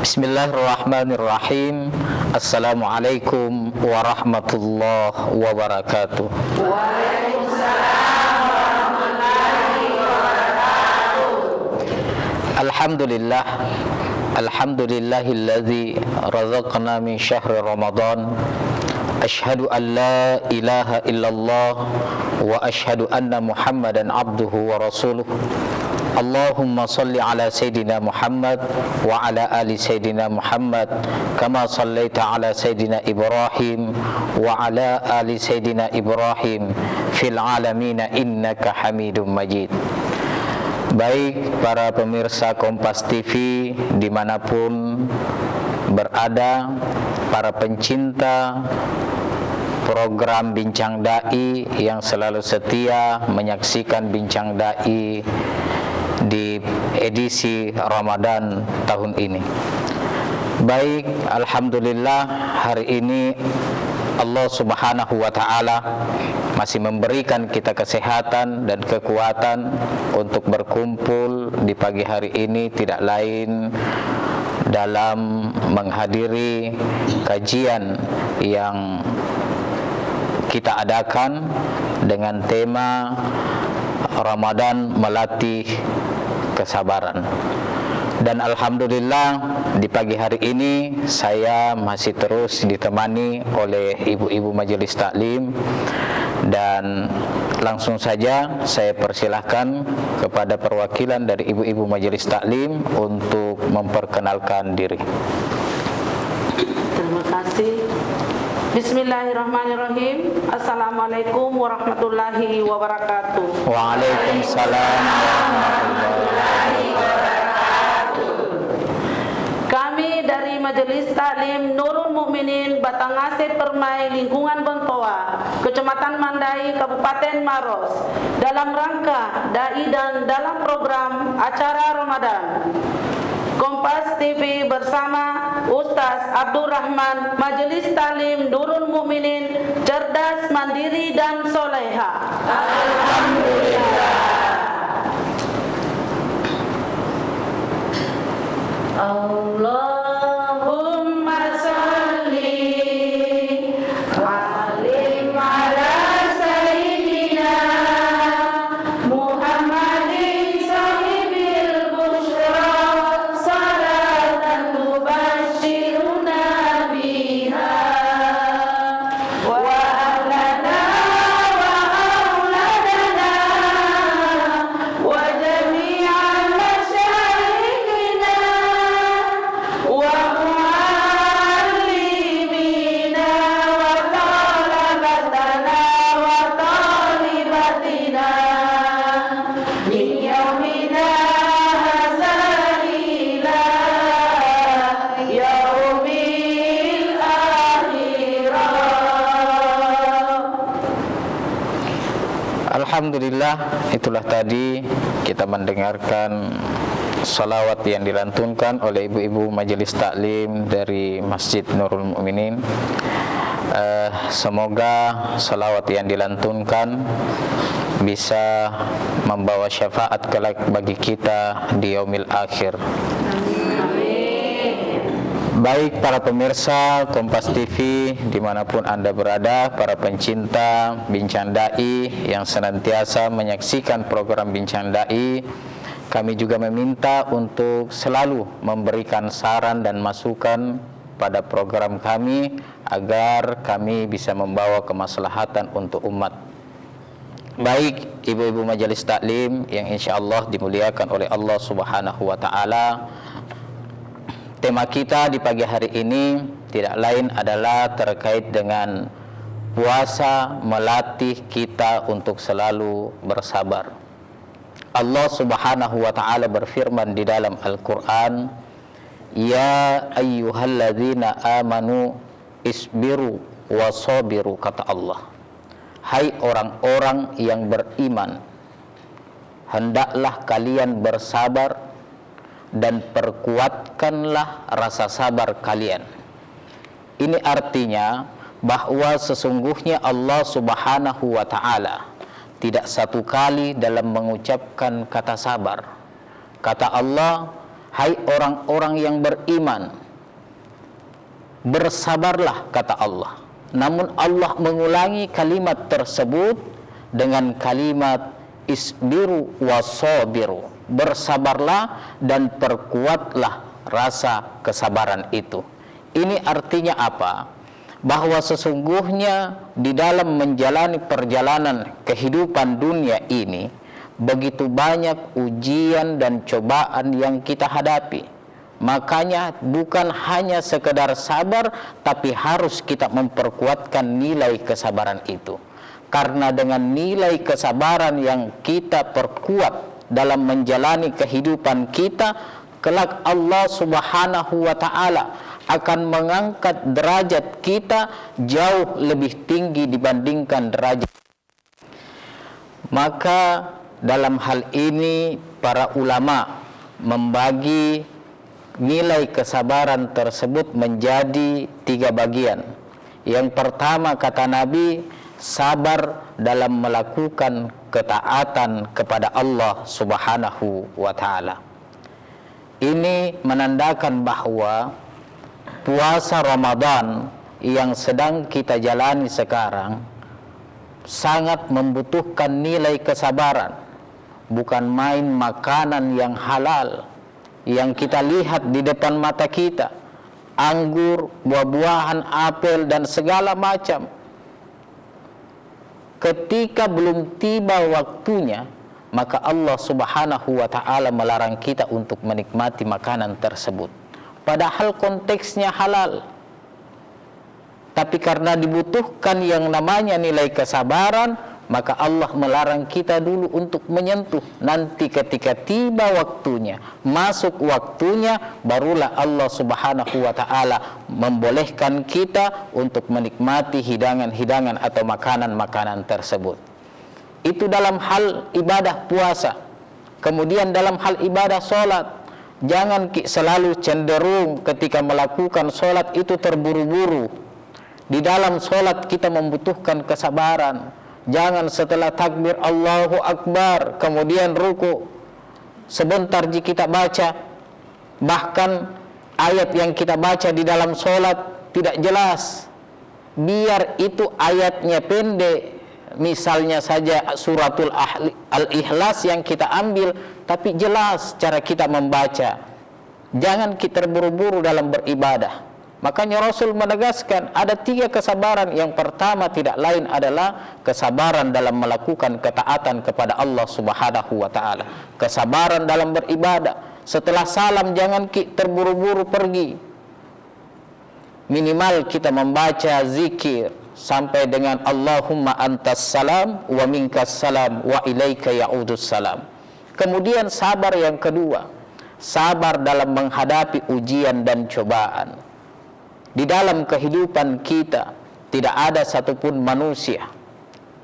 Bismillahirrahmanirrahim. Assalamualaikum warahmatullahi wabarakatuh. Waalaikumsalam warahmatullahi wabarakatuh. Alhamdulillah. Alhamdulillahilladzi razaqna min syahri Ramadan. Ashhadu an la ilaha illallah wa ashhadu anna Muhammadan abduhu wa rasuluh. Allahumma salli ala Sayyidina Muhammad wa ala ali Sayyidina Muhammad kama sallaita ala Sayyidina Ibrahim wa ala ali Sayyidina Ibrahim fil alamina innaka Hamidum Majid. Baik para pemirsa Kompas TV dimanapun berada, para pencinta program Bincang Dai yang selalu setia menyaksikan Bincang Dai di edisi Ramadan tahun ini. Baik, alhamdulillah hari ini Allah Subhanahu wa taala masih memberikan kita kesehatan dan kekuatan untuk berkumpul di pagi hari ini, tidak lain dalam menghadiri kajian yang kita adakan dengan tema Ramadan melatih kesabaran. Dan alhamdulillah di pagi hari ini saya masih terus ditemani oleh ibu-ibu majelis taklim, dan langsung saja saya persilahkan kepada perwakilan dari ibu-ibu majelis taklim untuk memperkenalkan diri. Terima kasih. Bismillahirrahmanirrahim. Assalamualaikum warahmatullahi wabarakatuh. Waalaikumsalam warahmatullahi wabarakatuh. Kami dari Majelis Taklim Nurul Mukminin Batangasih Permai Lingkungan Bontoa, Kecamatan Mandai, Kabupaten Maros, dalam rangka dai dan dalam program acara Ramadan. Kompas TV bersama Ustaz Abdurrahman, Majelis Taklim Nurul Mukminin, cerdas, mandiri dan soleha. Alhamdulillah. Allahumma sholli wa sallim ala sayyidina Muhammadin sahibil busyra, salatan tubashiruna biha wa ahlana wa auladana wa jami'al masyayikhina wa muallimina wa talabatana wa talibatina min yaumina hadza ila yaumil akhirah. Alhamdulillah, itulah tadi kita mendengarkan salawat yang dilantunkan oleh ibu-ibu majelis taklim dari Masjid Nurul Mukminin. Semoga salawat yang dilantunkan bisa membawa syafaat kelak bagi kita di yaumil akhir. Baik para pemirsa Kompas TV dimanapun Anda berada, para pencinta Bincang Dai yang senantiasa menyaksikan program Bincang Dai, kami juga meminta untuk selalu memberikan saran dan masukan pada program kami agar kami bisa membawa kemaslahatan untuk umat. Baik ibu-ibu majelis taklim yang insyaallah dimuliakan oleh Allah Subhanahu wa taala, tema kita di pagi hari ini tidak lain adalah terkait dengan puasa melatih kita untuk selalu bersabar. Allah Subhanahu wa taala berfirman di dalam Al-Qur'an, "Ya ayyuhalladzina amanu isbiru wasabiru," kata Allah. Hai orang-orang yang beriman, hendaklah kalian bersabar dan perkuatkanlah rasa sabar kalian. Ini artinya bahwa sesungguhnya Allah Subhanahu wa taala tidak satu kali dalam mengucapkan kata sabar. Kata Allah, hai orang-orang yang beriman, bersabarlah, kata Allah. Namun Allah mengulangi kalimat tersebut dengan kalimat isbiru wasabiru, bersabarlah dan perkuatlah rasa kesabaran itu. Ini artinya apa? Bahwa sesungguhnya di dalam menjalani perjalanan kehidupan dunia ini begitu banyak ujian dan cobaan yang kita hadapi. Makanya bukan hanya sekedar sabar, tapi harus kita memperkuatkan nilai kesabaran itu. Karena dengan nilai kesabaran yang kita perkuat dalam menjalani kehidupan kita, kelak Allah Subhanahu wa ta'ala akan mengangkat derajat kita jauh lebih tinggi dibandingkan derajat. Maka dalam hal ini para ulama membagi nilai kesabaran tersebut menjadi 3 bagian. Yang pertama, kata Nabi, sabar dalam melakukan ketaatan kepada Allah Subhanahu wa ta'ala. Ini menandakan bahwa puasa Ramadan yang sedang kita jalani sekarang sangat membutuhkan nilai kesabaran. Bukan main makanan yang halal yang kita lihat di depan mata kita, anggur, buah-buahan, apel, dan segala macam. Ketika belum tiba waktunya, maka Allah Subhanahu wa ta'ala melarang kita untuk menikmati makanan tersebut. Padahal konteksnya halal. Tapi karena dibutuhkan yang namanya nilai kesabaran, maka Allah melarang kita dulu untuk menyentuh. Nanti ketika tiba waktunya, masuk waktunya, barulah Allah Subhanahu wa ta'ala membolehkan kita untuk menikmati hidangan-hidangan atau makanan-makanan tersebut. Itu dalam hal ibadah puasa. Kemudian dalam hal ibadah sholat, jangan selalu cenderung ketika melakukan sholat itu terburu-buru. Di dalam sholat kita membutuhkan kesabaran. Jangan setelah takbir Allahu Akbar kemudian ruku, sebentar jika kita baca, bahkan ayat yang kita baca di dalam sholat tidak jelas. Biar itu ayatnya pendek, misalnya saja suratul Al-Ikhlas yang kita ambil, tapi jelas cara kita membaca. Jangan kita terburu-buru dalam beribadah. Makanya Rasul menegaskan ada 3 kesabaran. Yang pertama tidak lain adalah kesabaran dalam melakukan ketaatan kepada Allah Subhanahu wa ta'ala. Kesabaran dalam beribadah. Setelah salam jangan terburu-buru pergi. Minimal kita membaca zikir sampai dengan Allahumma antas salam wa minkas salam wa ilaika ya'udus salam. Kemudian sabar yang kedua, sabar dalam menghadapi ujian dan cobaan. Di dalam kehidupan kita tidak ada satupun manusia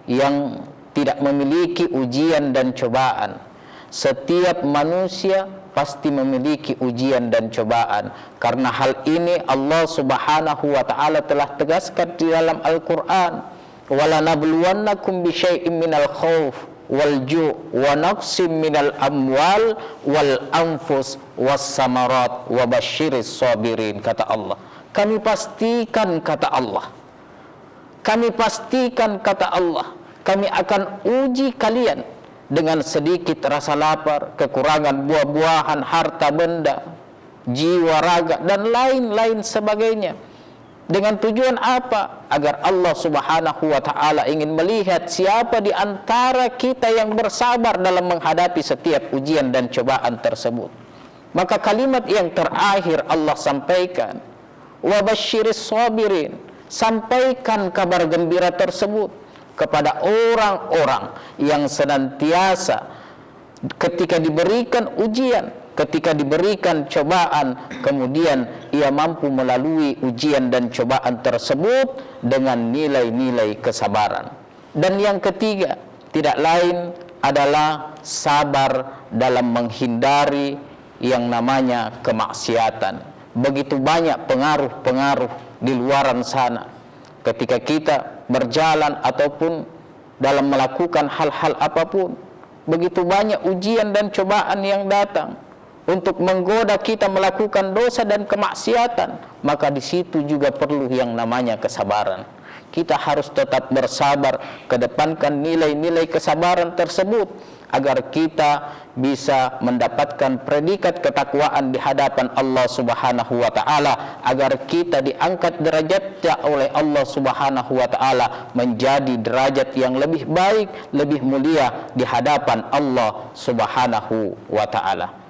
yang tidak memiliki ujian dan cobaan. Setiap manusia pasti memiliki ujian dan cobaan. Karena hal ini Allah Subhanahu wa ta'ala telah tegaskan di dalam Al-Quran. Wala nabluwannakum bisyai'in minal khawf wal ju' wa naqsim minal amwal wal anfus was samarat wa basyiris sabirin, kata Allah. Kami pastikan, kata Allah. Kami pastikan, kata Allah, kami akan uji kalian dengan sedikit rasa lapar, kekurangan buah-buahan, harta benda, jiwa, raga, dan lain-lain sebagainya. Dengan tujuan apa? Agar Allah Subhanahu wa ta'ala ingin melihat siapa di antara kita yang bersabar dalam menghadapi setiap ujian dan cobaan tersebut. Maka kalimat yang terakhir Allah sampaikan, wa basyiris sabirin, sampaikan kabar gembira tersebut kepada orang-orang yang senantiasa ketika diberikan ujian, ketika diberikan cobaan, kemudian ia mampu melalui ujian dan cobaan tersebut dengan nilai-nilai kesabaran. Dan yang ketiga tidak lain adalah sabar dalam menghindari yang namanya kemaksiatan. Begitu banyak pengaruh-pengaruh di luaran sana. Ketika kita berjalan ataupun dalam melakukan hal-hal apapun, begitu banyak ujian dan cobaan yang datang. untuk menggoda kita melakukan dosa dan kemaksiatan, maka di situ juga perlu yang namanya kesabaran. Kita harus tetap bersabar, kedepankan nilai-nilai kesabaran tersebut agar kita bisa mendapatkan predikat ketakwaan di hadapan Allah Subhanahu wa taala, agar kita diangkat derajatnya oleh Allah Subhanahu wa taala menjadi derajat yang lebih baik, lebih mulia di hadapan Allah Subhanahu wa taala.